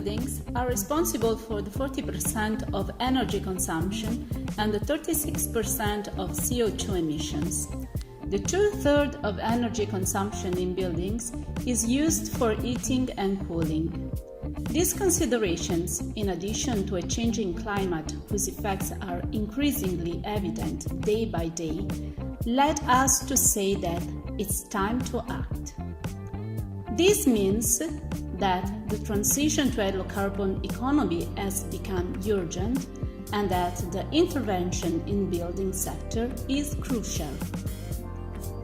buildings are responsible for the 40% of energy consumption and the 36% of CO2 emissions. The 2/3 of energy consumption in buildings is used for heating and cooling. These considerations, in addition to a changing climate whose effects are increasingly evident day by day, led us to say that it's time to act. This means that the transition to a low-carbon economy has become urgent and that the intervention in building sector is crucial.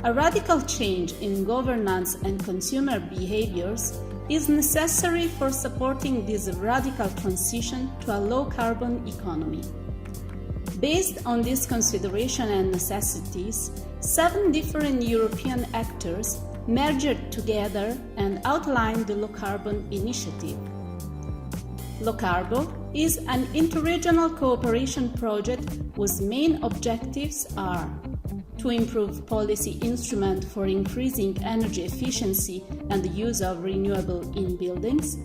A radical change in governance and consumer behaviors is necessary for supporting this radical transition to a low-carbon economy. Based on these considerations and necessities, 7 different European actors merged together and outlined the LOCARBO initiative. LOCARBO is an interregional cooperation project whose main objectives are to improve policy instruments for increasing energy efficiency and the use of renewable in buildings,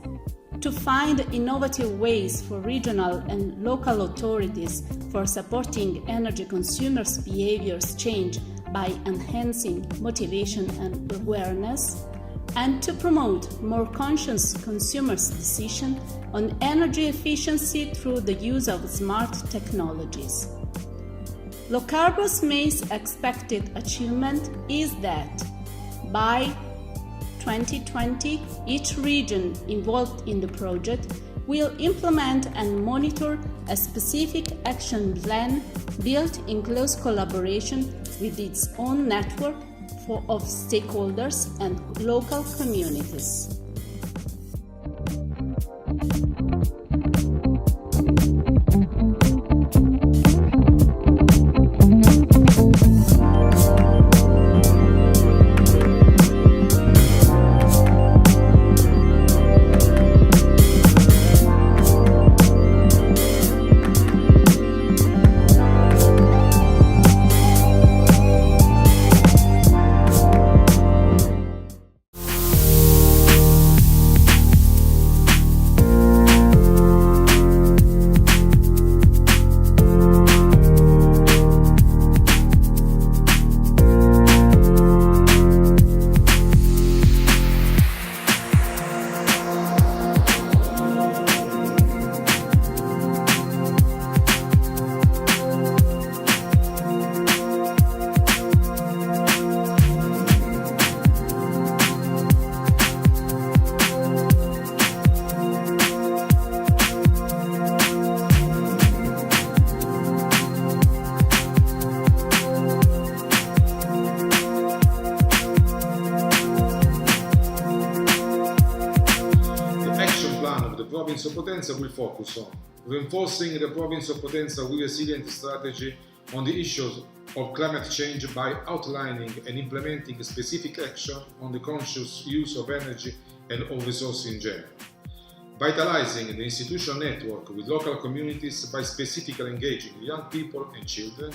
to find innovative ways for regional and local authorities for supporting energy consumers' behaviors change by enhancing motivation and awareness, and to promote more conscious consumers' decisions on energy efficiency through the use of smart technologies. LOCARBO's main expected achievement is that by 2020, each region involved in the project will implement and monitor a specific action plan built in close collaboration with its own network of stakeholders and local communities. Province of Potenza will focus on reinforcing the Province of Potenza resilient strategy on the issues of climate change by outlining and implementing specific action on the conscious use of energy and of resources in general. Vitalizing the institutional network with local communities by specifically engaging young people and children,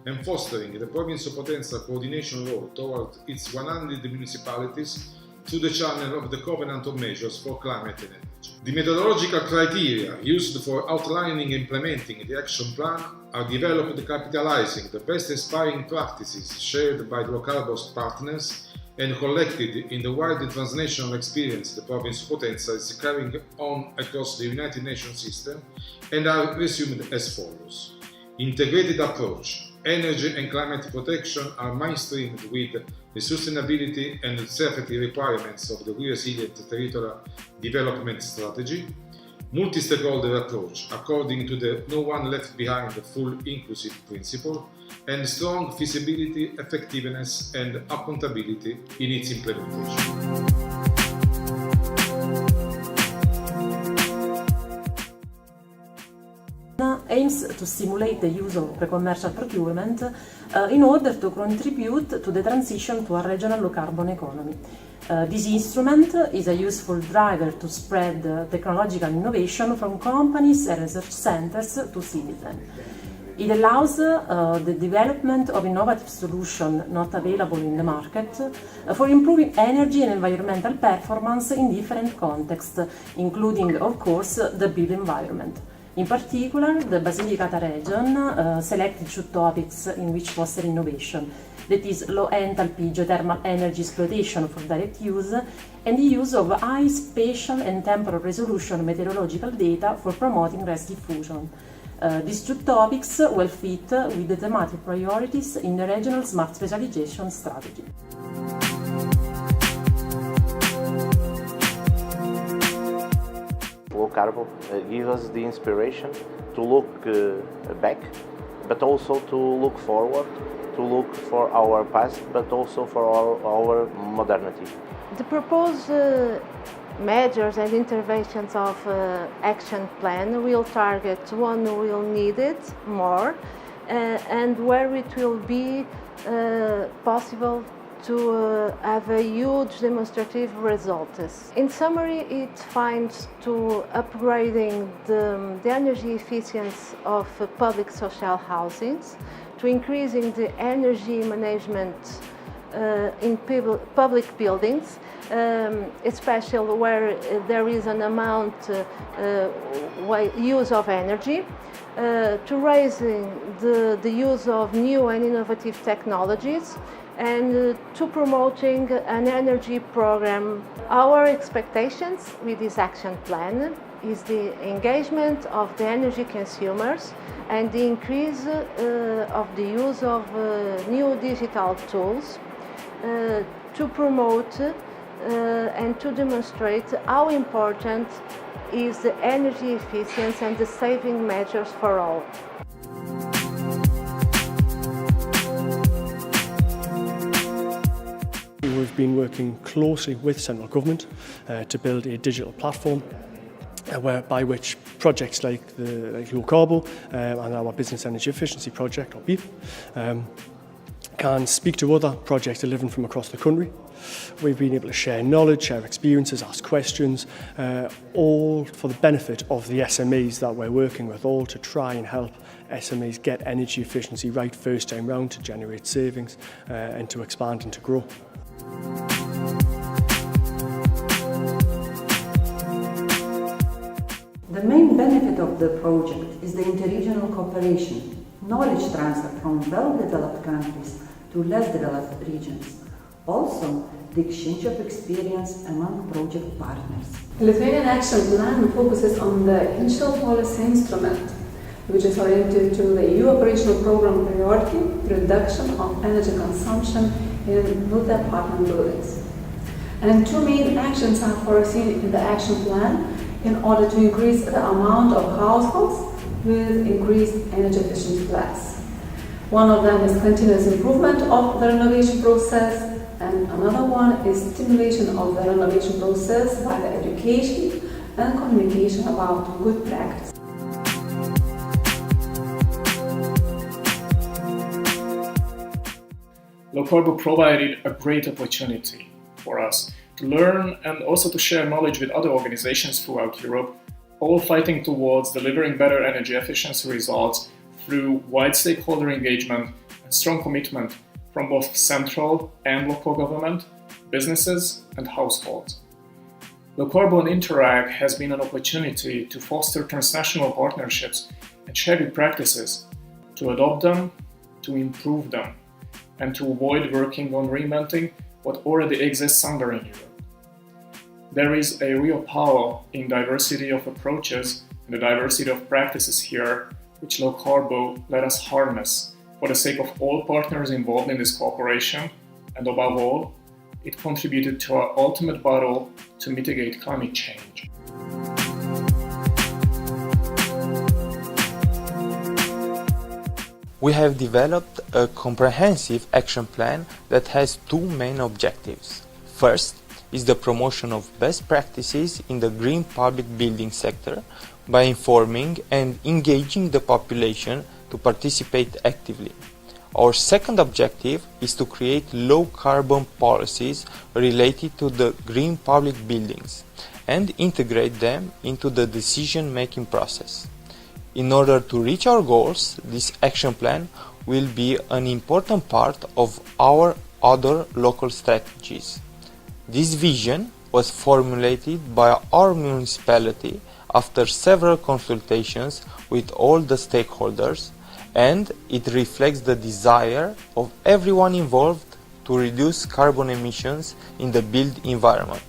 and fostering the Province of Potenza coordination role towards its 100 municipalities through the channel of the Covenant of Measures for Climate and Energy. The methodological criteria used for outlining and implementing the action plan are developed capitalizing the best inspiring practices shared by the LOCARBO's partners and collected in the wide transnational experience the Province of Potenza is carrying on across the United Nations system, and are resumed as follows. Integrated approach. Energy and climate protection are mainstreamed with the sustainability and safety requirements of the resilient territorial development strategy. Multi-stakeholder approach according to the no one left behind full inclusive principle, and strong feasibility, effectiveness and accountability in its implementation. Aims to stimulate the use of pre-commercial procurement in order to contribute to the transition to a regional low-carbon economy. This instrument is a useful driver to spread technological innovation from companies and research centers to citizens. It allows the development of innovative solutions not available in the market for improving energy and environmental performance in different contexts, including, of course, the built environment. In particular, the Basilicata region selected 2 topics in which foster innovation. That is low enthalpy geothermal energy exploitation for direct use and the use of high spatial and temporal resolution meteorological data for promoting RES diffusion. These 2 topics will fit with the thematic priorities in the regional smart specialization strategy. LOCARBO gives us the inspiration to look back, but also to look forward, to look for our past, but also for our modernity. The proposed measures and interventions of action plan will target one who will need it more and where it will be possible to have a huge demonstrative results. In summary, it finds to upgrading the energy efficiency of public social housings, to increasing the energy management in public buildings, especially where there is an amount use of energy, to raising the use of new and innovative technologies, and to promoting an energy program. Our expectations with this action plan is the engagement of the energy consumers and the increase of the use of new digital tools to promote and to demonstrate how important is the energy efficiency and the saving measures for all. We've been working closely with central government to build a digital platform by which projects like LOCARBO and our Business Energy Efficiency Project, or BIP, can speak to other projects delivering from across the country. We've been able to share knowledge, share experiences, ask questions, all for the benefit of the SMEs that we're working with, all to try and help SMEs get energy efficiency right first time round, to generate savings and to expand and to grow. The main benefit of the project is the interregional cooperation, knowledge transfer from well-developed countries to less developed regions. Also, the exchange of experience among project partners. The Lithuanian Action Plan focuses on the initial policy instrument, which is oriented to the EU operational program priority, reduction of energy consumption in multi-apartment buildings. And 2 main actions are foreseen in the action plan in order to increase the amount of households with increased energy efficiency class. One of them is continuous improvement of the renovation process, and another one is stimulation of the renovation process by the education and communication about good practice. LOCARBO provided a great opportunity for us to learn and also to share knowledge with other organizations throughout Europe, all fighting towards delivering better energy efficiency results through wide stakeholder engagement and strong commitment from both central and local government, businesses and households. LOCARBO and Interreg has been an opportunity to foster transnational partnerships and share good practices, to adopt them, to improve them, and to avoid working on reinventing what already exists somewhere in Europe. There is a real power in diversity of approaches and the diversity of practices here, which LOCARBO let us harness for the sake of all partners involved in this cooperation, and above all, it contributed to our ultimate battle to mitigate climate change. We have developed a comprehensive action plan that has 2 main objectives. First is the promotion of best practices in the green public building sector by informing and engaging the population to participate actively. Our second objective is to create low carbon policies related to the green public buildings and integrate them into the decision-making process. In order to reach our goals, this action plan will be an important part of our other local strategies. This vision was formulated by our municipality after several consultations with all the stakeholders, and it reflects the desire of everyone involved to reduce carbon emissions in the built environment.